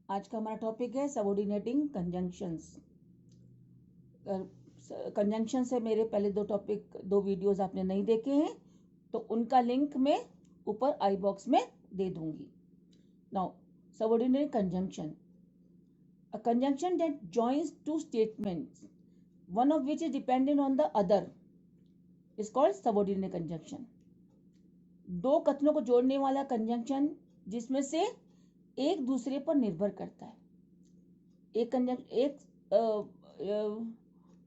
आज का हमारा टॉपिक है सबऑर्डिनेटिंग कंजंक्शंस। कंजंक्शन से मेरे पहले दो वीडियोस आपने नहीं देखे हैं तो उनका लिंक मैं ऊपर आई बॉक्स में दे दूंगी। Now, subordinate conjunction, a conjunction that joins two statements, one of which is dependent on the other, is called subordinate conjunction. दो कथनों को जोड़ने वाला कंजंक्शन जिसमें से एक दूसरे पर निर्भर करता है। एक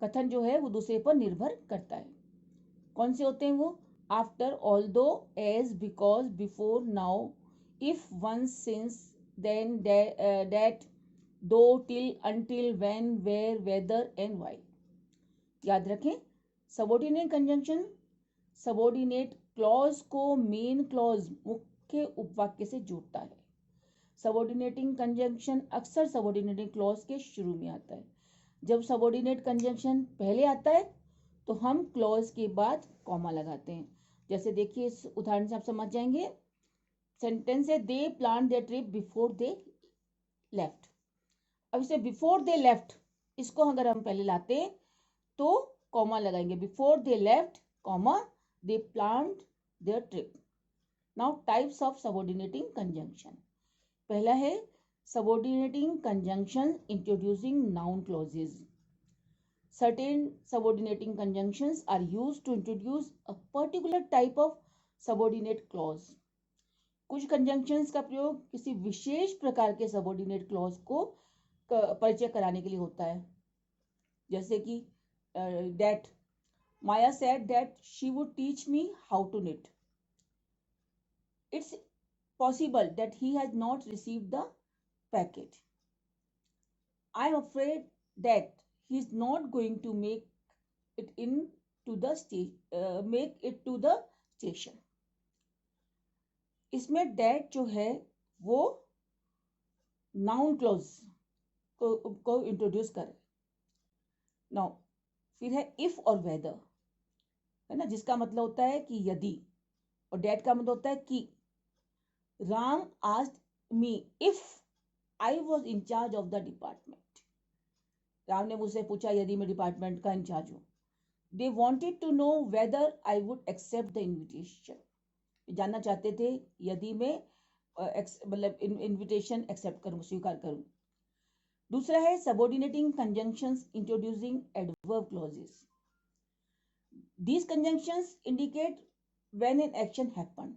कथन जो है वो दूसरे पर निर्भर करता है। कौन से होते हैं वो? After, although, as, because, before, now, if, once, since, then, that, though, till, until, when, where, whether and why. याद रखें, सबऑर्डिनेट कंजंक्शन सबऑर्डिनेट क्लॉज को मेन क्लॉज मुख्य उपवाक्य से जोड़ता है। सबऑर्डिनेटिंग कंजंक्शन अक्सर सबऑर्डिनेटिंग क्लॉज के शुरू में आता है। जब सबऑर्डिनेट कंजंक्शन पहले आता है तो हम क्लॉज के बाद कॉमा लगाते हैं। जैसे देखिए, इस उदाहरण से आप समझ जाएंगे। सेंटेंस है, they plan their trip before they left. अब इसे बिफोर दे लेफ्ट, इसको अगर हम पहले लाते हैं तो कॉमा लगाएंगे। Before they left, comma, they planned their trip. Now, types of subordinating conjunction. पहला है subordinating conjunction introducing noun clauses. Certain subordinating conjunctions are used to introduce a particular type of subordinate clause. कुछ conjunctions का प्रयोग किसी विशेष प्रकार के subordinate clause को परिचय कराने के लिए होता है। जैसे कि that Maya said that she would teach me how to knit. It's possible that he has not received the packet. I'm afraid that he's not going to make it to the station. इसमें that जो है वो noun clause को introduce करे। Now, फिर है if और whether, है ना, जिसका मतलब होता है कि यदि, और that का मतलब होता है कि। Ram asked me if I was in charge of the department. Ram ने मुझसे पूछा यदि मैं डिपार्टमेंट का इंचार्ज हूँ। They wanted to know whether I would accept the invitation. जानना चाहते थे यदि मैं मतलब इनविटेशन एक्सेप्ट करूँ, स्वीकार करूँ। दूसरा है subordinating conjunctions introducing adverb clauses. These conjunctions indicate when an action happened.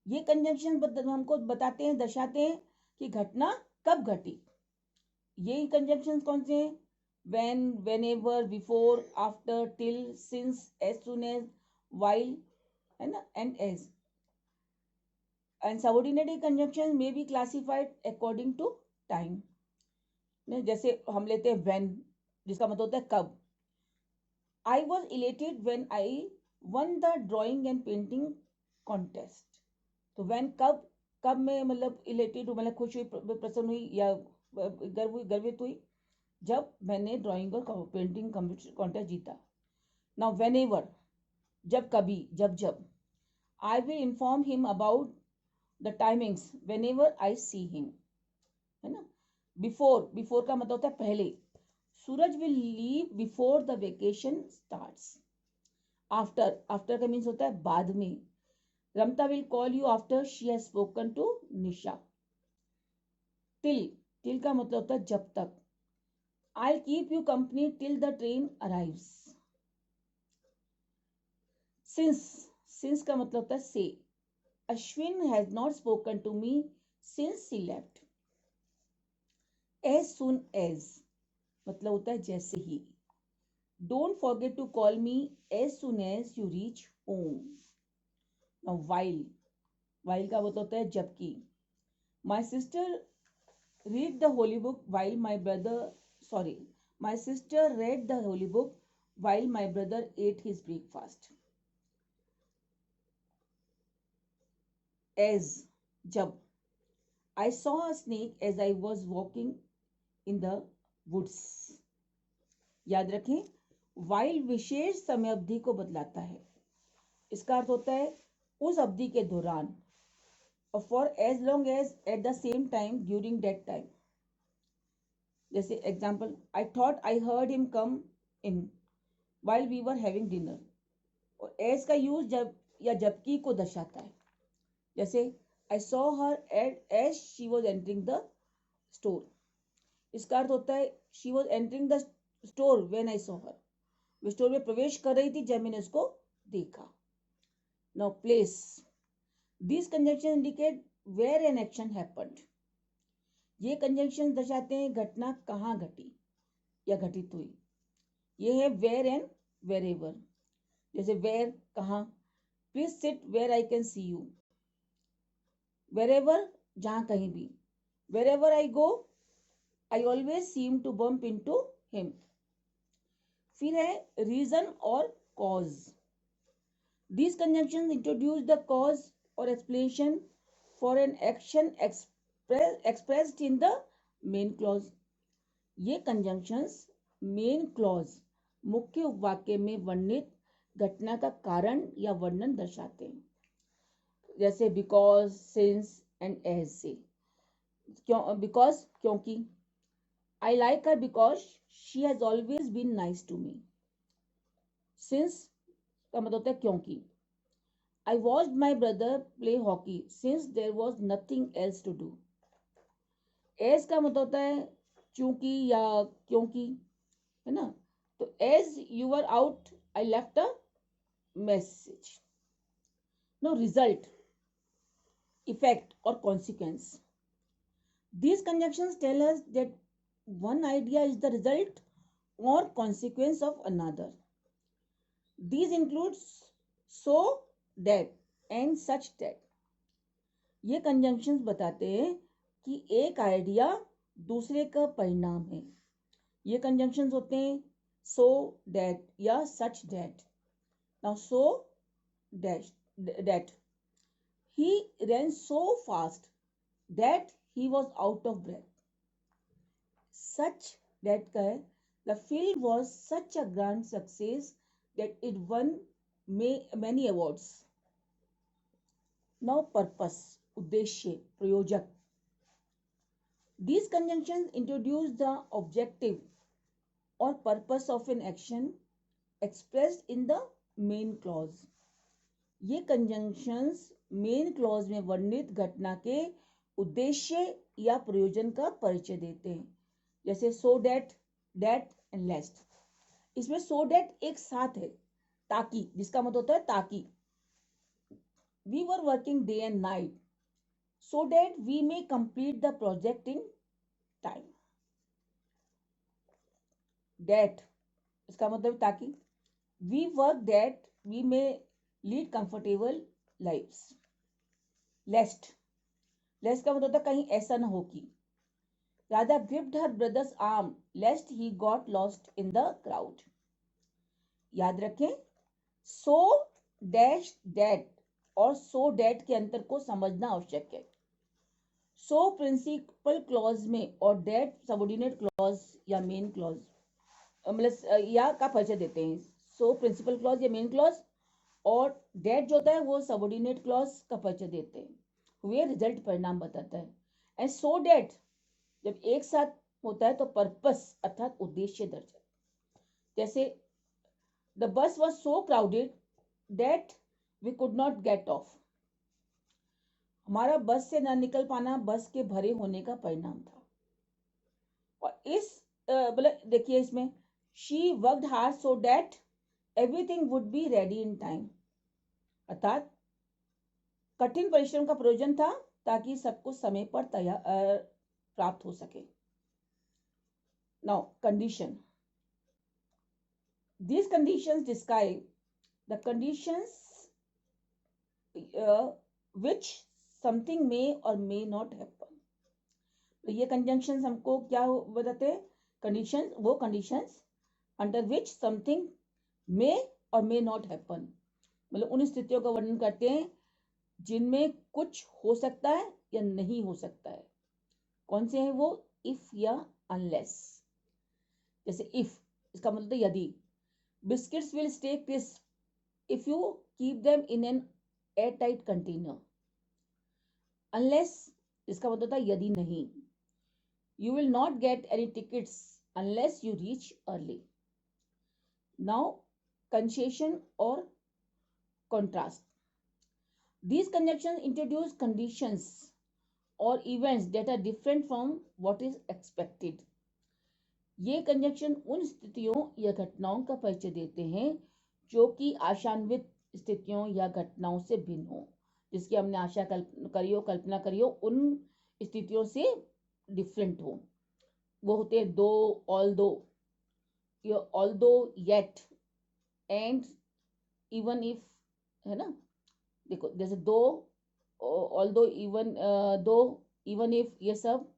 ये कंजंक्शन हमको बताते हैं, दर्शाते हैं कि घटना कब घटी। ये कंजंक्शंस कौन से हैं? when, whenever, before, after, till, since, as soon as, while, है ना, and as. And subordinated conjunctions may be classified according to time. जैसे हम लेते हैं when, जिसका मतलब होता है कब। I was elated when I won the drawing and painting contest. तो when कब, कब मैं मतलब इलेटेड हूँ, मतलब खुश हुई, प्रसन्न हुई या गर्वित हुई, जब मैंने ड्राइंग और पेंटिंग कॉन्टेस्ट जीता। नाउ, व्हेनेवर, जब कभी, जब। I will inform him about the timings whenever I see him, है ना। बिफोर का मतलब होता है पहले। Suraj will leave before the vacation starts. After का मीन्स होता है बाद में। Ramta will call you after she has spoken to Nisha. Till का मतलब होता है जब तक। I'll keep you company till the train arrives. Since का मतलब होता है से। Ashwin has not spoken to me since he left. As soon as मतलब होता है जैसे ही। Don't forget to call me as soon as you reach home. Now, while का मतलब होता है जबकि। My sister read the holy book while my brother My sister read the holy book while my brother ate his breakfast. As, जब। I saw a snake as I was walking in the woods. याद रखें, while विशेष समय अवधि को बतलाता है। इसका अर्थ होता है उस अवधि के दौरान, और for as long as, at the same time, during that time. जैसे example, I thought I heard him come in while we were having dinner. और एज का यूज जब या जबकि को दर्शाता है। जैसे I saw her as she was entering the store. इसका अर्थ होता है she was entering the store when I saw her. वो स्टोर में प्रवेश कर रही थी जब मैंने उसको देखा। Now place, this conjunction indicate where an action happened. ये कंजंक्शन दर्शाते हैं घटना कहाँ घटी या घटित हुई। ये है वेयर एंड वेरेवर। जैसे वेयर कहाँ, please sit where I can see you. Wherever जहाँ कहीं भी, wherever I go I always seem to bump into him. फिर है रीजन और cause. These conjunctions introduce the cause or explanation for an action expressed in the main clause. ये conjunctions main clause मुख्य उपवाक्य में वर्णित घटना का कारण या वर्णन दर्शाते हैं। जैसे because, since and as से। because क्योंकि, I like her because she has always been nice to me. Since का मतलब होता है क्योंकि। I watched my brother play hockey since there was nothing else to do. As का मतलब होता है चूंकि या क्योंकि, है ना। तो as you were out, I left a message. Now result, effect or consequence. These conjunctions tell us that one idea is the result or consequence of another. These includes so, that and such that. ये conjunctions बताते हैं कि एक idea दूसरे का परिणाम है। ये कंजंक्शंस होते हैं सो दैट या such that. Now so that, he ran so fast that he was out of breath. Such that का है the film was such a grand success that it won many awards. Now purpose, उद्देश्य, प्रयोजक। These conjunctions introduce the objective or purpose of an action expressed in the main clause. ये conjunctions main clause में वर्णित घटना के उद्देश्य या प्रयोजन का परिचय देते हैं। जैसे so that, that and lest। इसमें so that एक साथ है, ताकि, जिसका मतलब होता है ताकि। We were working day and night so that we may complete the project in time. That इसका मतलब ताकि। We work that we may lead comfortable lives. Lest, lest का मतलब होता है कहीं ऐसा ना हो कि। Radha gripped her brother's arm lest he got lost in the crowd. याद रखें, so dash that और so that के अंतर को समझना आवश्यक है। so प्रिंसिपल क्लॉज में और that सबऑर्डिनेट क्लॉज या मेन क्लॉज मतलब या का परिचय देते हैं। so प्रिंसिपल क्लॉज या मेन क्लॉज और that जो होता है वो सबऑर्डिनेट क्लॉज का परिचय देते हैं। वे रिजल्ट परिणाम बताता है। एंड so that जब एक साथ होता है तो पर्पस अर्थात उद्देश्य दर्शाता है। जैसे the bus was so crowded that we could not get off. हमारा बस से ना निकल पाना बस के भरे होने का परिणाम था। और इस मतलब देखिए इसमें she worked hard so that everything would be ready in time. अर्थात कठिन परिश्रम का प्रयोजन था ताकि सब कुछ समय पर तैयार प्राप्त हो सके। Now condition, these conditions describe the conditions which something may or may not happen. तो ये conjunctions हमको क्या बताते हैं, conditions, वो conditions under which something may or may not happen, मतलब उन स्थितियों का वर्णन करते हैं जिनमें कुछ हो सकता है या नहीं हो सकता है। कौन से हैं वो, if या unless। जैसे if इसका मतलब यदि, biscuits will stay crisp if you keep them in an airtight container. Unless इसका मतलब था यदि नहीं, You will not get any tickets unless you reach early. Now, concession or contrast. These conjunctions introduce conditions or events that are different from what is expected. ये conjunction उन स्थितियों या घटनाओं का परिचय देते हैं जो कि आशान्वित स्थितियों या घटनाओं से भिन्न हो, जिसकी हमने आशा कल्पना करी हो, उन स्थितियों से डिफरेंट हो. वो होते हैं दो, although, yet and even if, है ना. देखो जैसे दो, ऑल्दो, इवन इफ, ये सब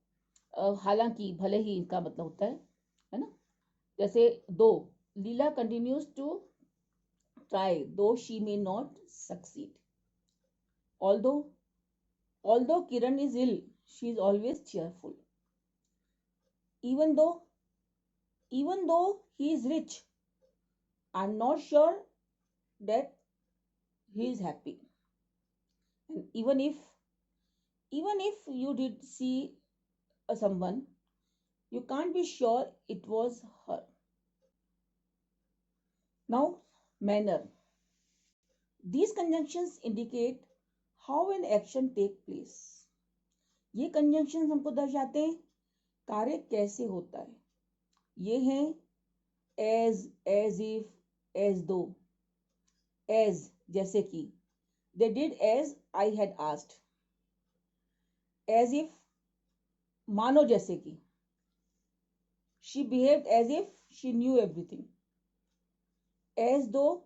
हालांकि भले ही इनका मतलब होता है ना. जैसे though, Leela continues to try though she may not succeed. Although Kiran is ill she is always cheerful. even though he is rich, I'm not sure that he is happy. And even if you did see someone, you can't be sure it was her. Now, manner. These conjunctions indicate how an action take place. ये conjunctions हमको दर्शाते हैं कार्य कैसे होता है. ये हैं as if, as though. As जैसे कि, they did as I had asked. As if, मानो जैसे कि, she behaved as if she knew everything. As though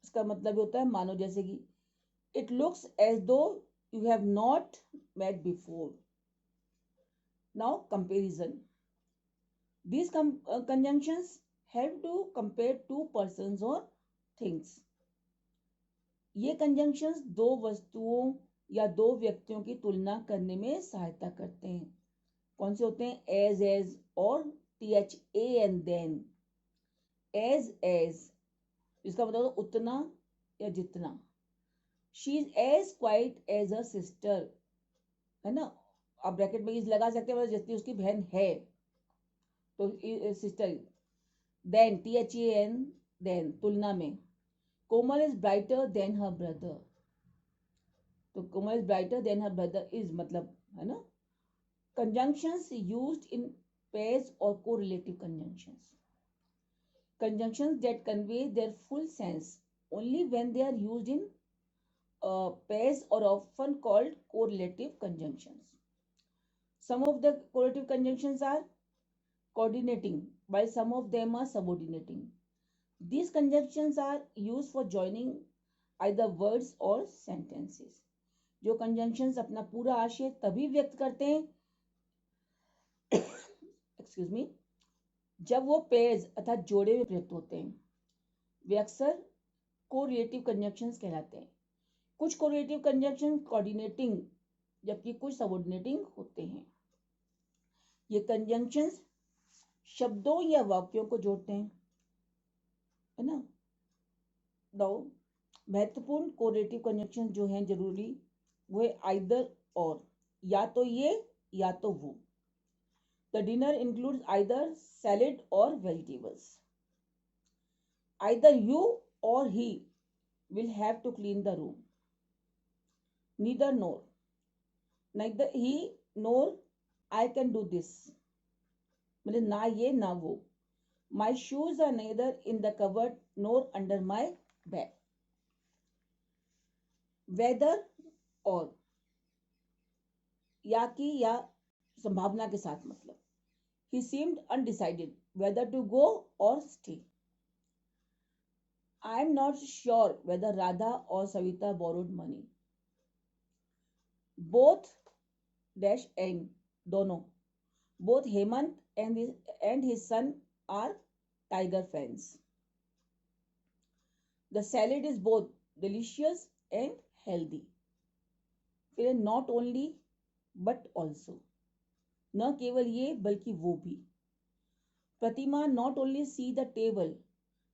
इसका मतलब होता है मानो जैसे कि, it looks as though you have not met before. Now, comparison. These conjunctions help to compare two persons or things. ये conjunctions दो वस्तुओं या दो व्यक्तियों की तुलना करने में सहायता करते हैं. कौन से होते हैं? as और tha and then. as इसका मतलब उतना या जितना. she is as quiet as a sister, है ना. आप ब्रैकेट में इज लगा सकते हैं जैसे उसकी बहन है, तो सिस्टर. then than, then तुलना में. Komal is brighter than her brother, तो Komal is brighter than her brother is मतलब, है ना. conjunctions used in pairs or correlative conjunctions that convey their full sense only when they are used in pairs are often called correlative conjunctions. Some of the correlative conjunctions are coordinating, while some of them are subordinating. These conjunctions are used for joining either words or sentences. जो conjunctions अपना पूरा आशय तभी व्यक्त करते हैं excuse me, जब वो पेयर्स अर्थात जोड़े में प्रयुक्त होते हैं. वे अक्सर कोरिलेटिव कंजंक्शंस कहलाते हैं. कुछ कोरिलेटिव कंजंक्शन कोऑर्डिनेटिंग जबकि कुछ सबऑर्डिनेटिंग होते हैं. ये कंजंक्शंस शब्दों या वाक्यों को जोड़ते हैं, है ना. दो महत्वपूर्ण कोरिलेटिव कंजंक्शन जो हैं जरूरी, वो है आइदर और, या तो ये या तो वो. The dinner includes either salad or vegetables. Either you or he will have to clean the room. Neither nor. Neither he nor I can do this. मतलब ना ये ना वो. My shoes are neither in the cupboard nor under my bed. Whether or, या की या संभावना के साथ मतलब. He seemed undecided whether to go or stay. I am not sure whether Radha or Savita borrowed money. Both dash and dono. Both Hemant and his son are Tiger fans. The salad is both delicious and healthy. फिर not only but also. न केवल ये बल्कि वो भी. प्रतिमा not only see the table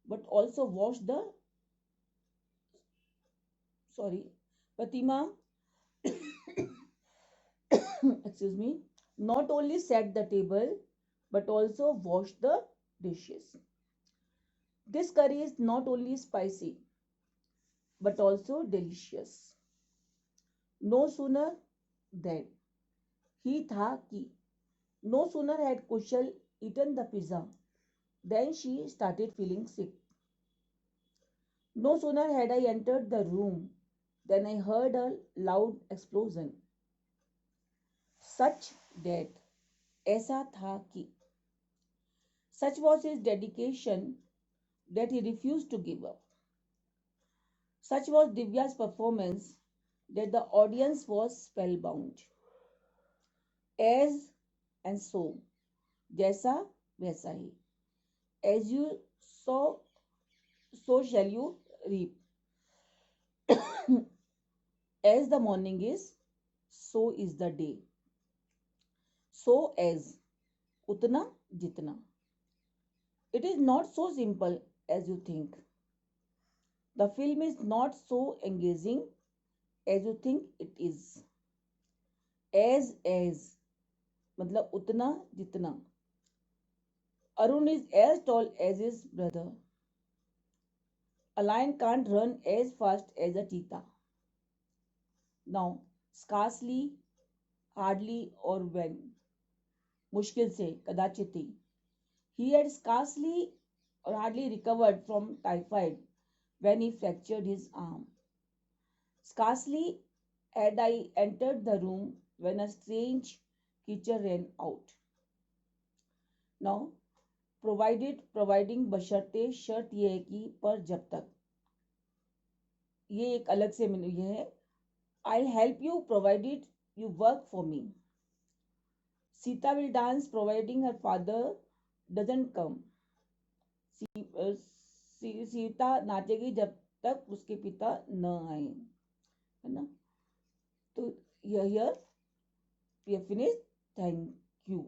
but also wash the Pratima excuse me, not only set the table but also wash the dishes. This curry is not only spicy but also delicious. No sooner than he tha ki. No sooner had Kushal eaten the pizza than she started feeling sick. No sooner had I entered the room than I heard a loud explosion. Such that ऐसा था कि such was his dedication that he refused to give up. Such was Divya's performance that the audience was spellbound. As and so, जैसा वैसा ही. As you sow, so shall you reap. As the morning is, so is the day. So as, utna jitna. It is not so simple as you think. The film is not so engaging as you think it is. As मतलब उतना जितना. Arun is as tall as his brother. A lion can't run as fast as a cheetah. Now, scarcely, hardly, or when. मुश्किल से, कदाचित ही. He had scarcely or hardly recovered from typhoid when he fractured his arm. Scarcely had I entered the room when a strange creature ran out. Now, providing बशर्ते शर्त यह है कि पर जब तक ये एक अलग से ये है I'll help you provided you work for me. Sita will dance providing her father doesn't come. Sita नाचेगी जब तक उसके पिता न आए, है ना. तो here we have finished. Thank you.